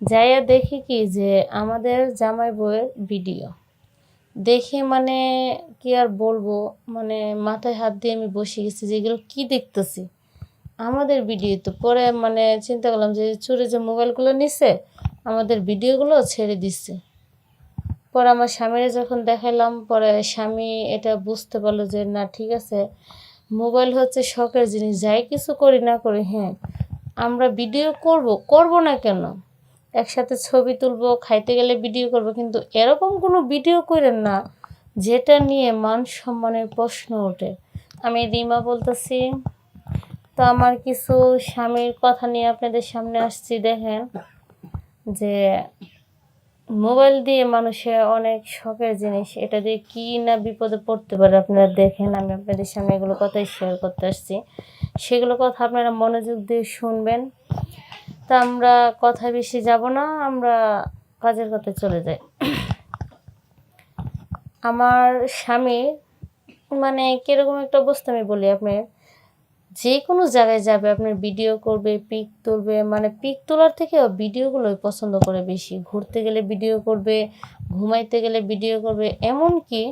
যাইয়া দেখি কি যে আমাদের জামাই বউয়ের ভিডিও দেখে মানে কি আর বলবো, মানে মাথায় হাত দিয়ে আমি বসে গেছি যে এগুলো কি দেখতেছি। আমাদের ভিডিও তো পরে মানে চিন্তা করলাম যে চুরি যে মোবাইলগুলো নিছে আমাদের ভিডিওগুলো ছেড়ে দিচ্ছে। পরে আমার স্বামীরা যখন দেখাইলাম, পরে স্বামী এটা বুঝতে পারলো যে না ঠিক আছে, মোবাইল হচ্ছে শখের জিনিস, যাই কিছু করি না করি, হ্যাঁ আমরা ভিডিও করব না কেন, একসাথে ছবি তুলবো, খাইতে গেলে ভিডিও করব, কিন্তু এরকম কোনো ভিডিও করেন না যেটা নিয়ে মান সম্মানের প্রশ্ন ওঠে। আমি রিমা বলতেছি। তো আমার কিছু স্বামীর কথা নিয়ে আপনাদের সামনে আসছি। দেখেন যে মোবাইল দিয়ে মানুষের অনেক শখের জিনিস, এটা দিয়ে কি না বিপদে পড়তে পারে আপনারা দেখেন। আমি আপনাদের সামনে এগুলো কথাই শেয়ার করতে আসছি, সেগুলো কথা আপনারা মনোযোগ দিয়ে শুনবেন। তা আমরা কথায় বেশি যাব না, আমরা কাজের কথায় চলে যাই। আমার স্বামী মানে কীরকম একটা অবস্থা আমি বলি আপনার, যে কোনো জায়গায় যাবে আপনার ভিডিও করবে, পিক তুলবে, মানে পিক তোলার থেকে ভিডিওগুলোই পছন্দ করে বেশি। ঘুরতে গেলে ভিডিও করবে, ঘুমাইতে গেলে ভিডিও করবে, এমনকি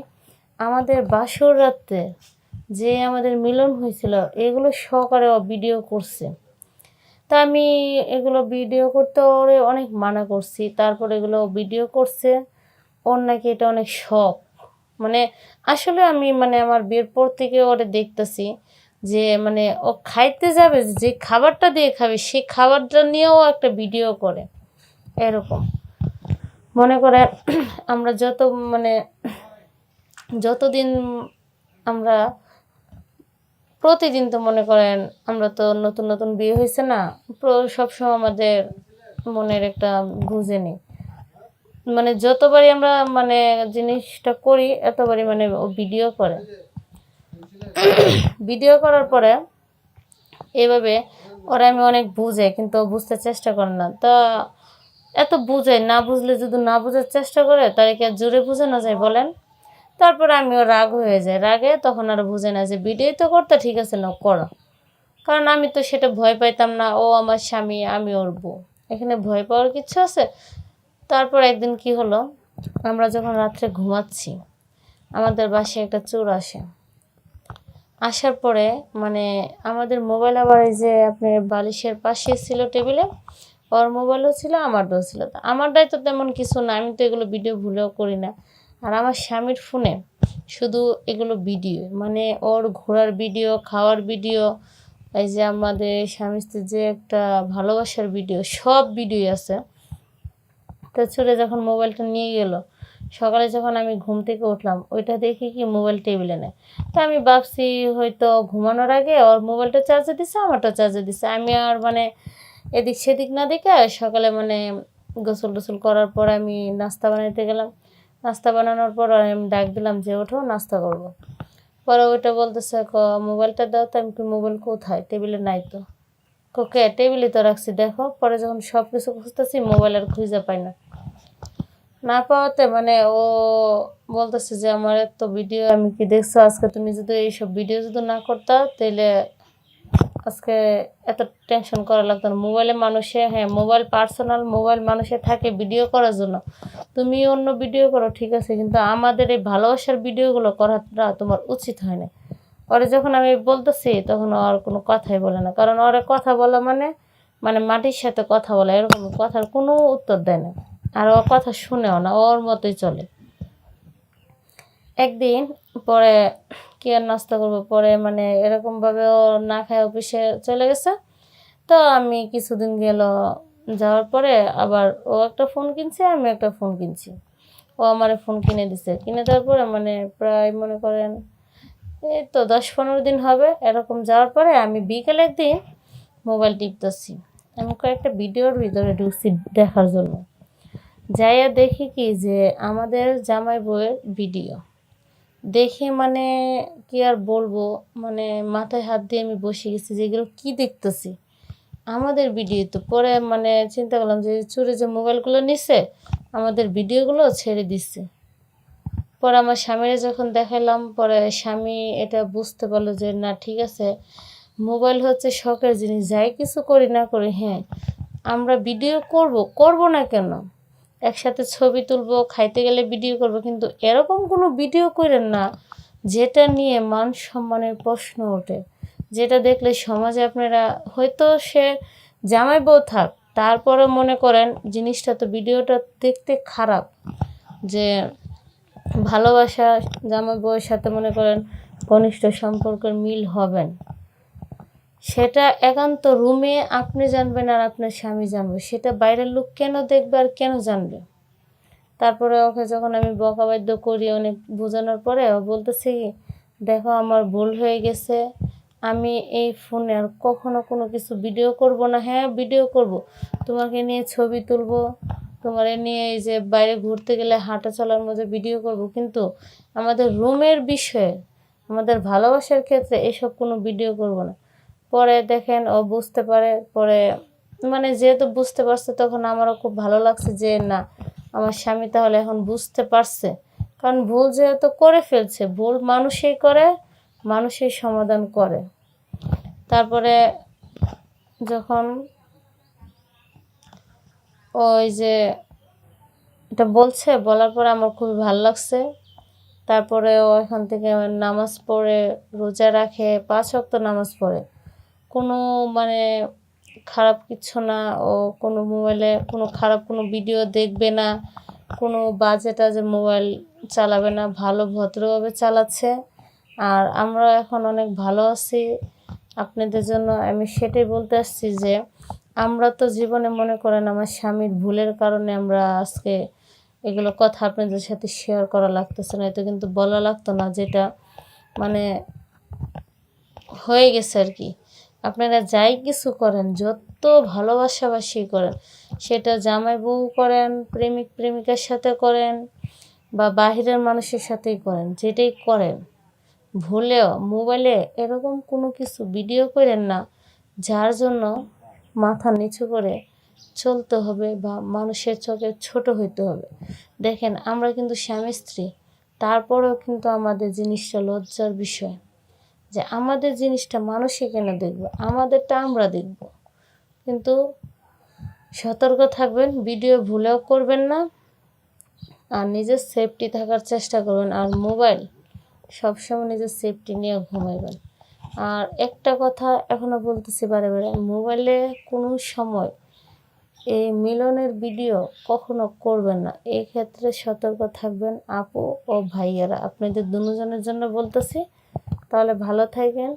আমাদের বাসর রাতে যে আমাদের মিলন হয়েছিল এগুলো সহকারে ভিডিও করছে। তা আমি এগুলো ভিডিও করতে ওরে অনেক মানা করছি, তারপর এগুলো ভিডিও করছে। ওর নাকি এটা অনেক শখ। মানে আসলে আমি মানে আমার বিয়ের পর থেকে ওরে দেখতেছি যে মানে ও খাইতে যাবে, যে খাবারটা দিয়ে খাবে সেই খাবারটা নিয়েও একটা ভিডিও করে। এরকম মনে করে আমরা মানে যতদিন আমরা প্রতিদিন তো মনে করেন আমরা তো নতুন নতুন বিয়ে হয়েছে না, সবসময় আমাদের মনের একটা বুঝে নেই, মানে যতবারই আমরা মানে জিনিসটা করি এতবারই মানে ও ভিডিও করে। ভিডিও করার পরে এভাবে ওরা আমি অনেক বুঝে, কিন্তু ও বুঝতে চেষ্টা করে না। তা এত বুঝে না, বুঝলে যদি না বোঝার চেষ্টা করে তাহলে কি আর জোরে বোঝানো যায় বলেন। তারপরে আমিও রাগ হয়ে যায়, রাগে তখন আর বুঝে না যে ভিডিও তো করতে ঠিক আছে না করো, কারণ আমি তো সেটা ভয় পাইতাম না। ও আমার স্বামী, আমি ওর বউ, এখানে ভয় পাওয়ার কিছু আছে? তারপর একদিন কি হলো, আমরা যখন রাত্রে ঘুমাচ্ছি আমাদের বাসায় একটা চোর আসে। আসার পরে মানে আমাদের মোবাইল আবার এই যে আপনার বালিশের পাশে ছিল টেবিলে, ওর মোবাইলও ছিল আমারটাও ছিল। তা আমারটাই তো তেমন কিছু না, আমি তো এগুলো ভিডিও ভুলেও করি না। আর আমার স্বামীর ফোনে শুধু এগুলো ভিডিও, মানে ওর ঘোরার ভিডিও, খাওয়ার ভিডিও, এই যে আমাদের স্বামী স্ত্রীর যে একটা ভালোবাসার ভিডিও, সব ভিডিওই আছে। তো চলে যখন মোবাইলটা নিয়ে গেল, সকালে যখন আমি ঘুম থেকে উঠলাম ওইটা দেখি কি মোবাইল টেবিলে নেয়। তো আমি ভাবছি হয়তো ঘুমানোর আগে ওর মোবাইলটা চার্জে দিছে, আমারটা চার্জে দিছে। আমি আর মানে এদিক সেদিক না দেখে সকালে মানে গোসল টোসল করার পর আমি নাস্তা বানাইতে গেলাম। নাস্তা বানানোর পর আমি ডাক দিলাম যে ওঠো নাস্তা করব। পরে ওইটা বলতেছে মোবাইলটা দাও। তো আমি কি মোবাইল কোথায়, টেবিলে নাই তো। ওকে টেবিলে তো রাখছি দেখো। পরে যখন সব কিছু খুঁজতেছি মোবাইল আর খুঁজে পাই না, না পাওয়াতে মানে ও বলতেছে যে আমার এত ভিডিও আমি কি দেখছো, আজকে তুমি যদি এইসব ভিডিও যদি না করতা তাহলে আজকে এত টেনশন করা লাগতো না। মোবাইলে মানুষে, হ্যাঁ মোবাইল পার্সোনাল মোবাইল মানুষের থাকে ভিডিও করার জন্য, তুমি অন্য ভিডিও করো ঠিক আছে, কিন্তু আমাদের এই ভালোবাসার ভিডিওগুলো করাটা তোমার উচিত হয় না। ওরে যখন আমি বলতেছি তখন ওর কোনো কথাই বলে না, কারণ ওরে কথা বলা মানে মানে মাটির সাথে কথা বলা, এরকম কথার কোনো উত্তর দেয় না। আর ও কথা শুনেও না, ওর মতোই চলে। একদিন পরে কি আর নাস্তা করবো, পরে মানে এরকমভাবে ও না খায় অফিসে চলে গেছে। তো আমি কিছুদিন গেল, যাওয়ার পরে আবার ও একটা ফোন কিনছে, আমি একটা ফোন কিনছি। ও আমার ফোন কিনে দিছে, কিনে দেওয়ার পরে মানে প্রায় মনে করেন এই তো 10-15 দিন হবে এরকম। যাওয়ার পরে আমি বিকেলে একদিন মোবাইল টিপতেছি, আমি কয়েকটা ভিডিওর ভিতরে ঢুকছি দেখার জন্য। যাইয়া দেখি কি যে আমাদের জামাই বউয়ের ভিডিও দেখে মানে কি আর বলবো, মানে মাথায় হাত দিয়ে আমি বসে গেছি যে এগুলো কি দেখতেছি। আমাদের ভিডিও তো পরে মানে চিন্তা করলাম যে চুরি যে মোবাইলগুলো নিছে আমাদের ভিডিওগুলো ছেড়ে দিচ্ছে। পরে আমার স্বামীরা যখন দেখাইলাম, পরে স্বামী এটা বুঝতে পারলো যে না ঠিক আছে, মোবাইল হচ্ছে শখের জিনিস, যাই কিছু করি না করি, হ্যাঁ আমরা ভিডিও করব না কেন, একসাথে ছবি তুলবো, খাইতে গেলে ভিডিও করব, কিন্তু এরকম কোনো ভিডিও করেন না যেটা নিয়ে মান সম্মানের প্রশ্ন ওঠে, যেটা দেখলে সমাজে আপনারা, হয়তো সে জামাই বউ থাক, তারপরে মনে করেন জিনিসটা তো ভিডিওটা দেখতে খারাপ, যে ভালোবাসা জামাই বউয়ের সাথে মনে করেন ঘনিষ্ঠ সম্পর্কের মিল হবেন, সেটা একান্ত রুমে আপনি জানবেন আর আপনার স্বামী জানবে, সেটা বাইরের লোক কেন দেখবে আর কেন জানবে। তারপরে ওকে যখন আমি বকাবাদ্য করি অনেক বোঝানোর পরে, ও বলতেছে কি, দেখো আমার ভুল হয়ে গেছে, আমি এই ফোনে আর কখনো কোনো কিছু ভিডিও করব না। হ্যাঁ ভিডিও করব, তোমাকে নিয়ে ছবি তুলবো, তোমার নিয়ে এই যে বাইরে ঘুরতে গেলে হাঁটা চলার মধ্যে ভিডিও করব, কিন্তু আমাদের রুমের বিষয়ে, আমাদের ভালোবাসার ক্ষেত্রে এসব কোনো ভিডিও করব না। পরে দেখেন ও বুঝতে পারে, পরে মানে যেহেতু বুঝতে পারছে, তখন আমারও খুব ভালো লাগছে যে না, আমার স্বামী তাহলে এখন বুঝতে পারছে, কারণ ভুল যেহেতু করে ফেলছে, ভুল মানুষই করে, মানুষই সমাধান করে। তারপরে যখন ওই যে এটা বলছে, বলার পরে আমার খুবই ভালো লাগছে। তারপরে ও এখান থেকে নামাজ পড়ে, রোজা রাখে, 5 ওয়াক্ত নামাজ পড়ে, কোনো মানে খারাপ কিছু না, ও কোনো মোবাইলে কোনো খারাপ কোনো ভিডিও দেখবে না, কোনো বাজে টাজে মোবাইল চালাবে না, ভালো ভদ্রভাবে চালাচ্ছে। আর আমরা এখন অনেক ভালো আছি আপনাদের জন্য। আমি সেটাই বলতে আসছি যে আমরা তো জীবনে মনে করেন আমার স্বামীর ভুলের কারণে আমরা আজকে এগুলো কথা আপনাদের সাথে শেয়ার করা লাগতেছে না, এতো কিন্তু বলা লাগতো না, যেটা মানে হয়ে গেছে আর কি। আপনারা যাই কিছু করেন, যত ভালোবাসাবাসি করেন, সেটা জামাই বউ করেন, প্রেমিক প্রেমিকার সাথে করেন, বা বাহিরের মানুষের সাথেই করেন, যেটাই করেন, ভুলেও মোবাইলে এরকম কোনো কিছু ভিডিও করেন না যার জন্য মাথা নিচু করে চলতে হবে বা মানুষের চোখে ছোট হইতে হবে। দেখেন আমরা কিন্তু স্বামী স্ত্রী, তারপরেও কিন্তু আমাদের জিনিসটা লজ্জার বিষয়, যে আমাদের জিনিসটা মানুষই কেন দেখবে, আমাদেরটা আমরা দেখব। কিন্তু সতর্ক থাকবেন, ভিডিও ভুলেও করবেন না, আর নিজের সেফটি থাকার চেষ্টা করবেন। আর মোবাইল সবসময় নিজের সেফটি নিয়ে ঘুমাইবেন। আর একটা কথা এখনও বলতেছি বারে বারে, মোবাইলে কোনো সময় এই মিলনের ভিডিও কখনো করবেন না, এই ক্ষেত্রে সতর্ক থাকবেন আপু ও ভাইয়ারা, আপনাদের দুজনের জন্য বলতেছি। তাহলে ভালো থাকবেন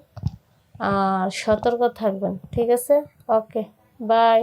আর সতর্ক থাকবেন, ঠিক আছে? ওকে, বাই।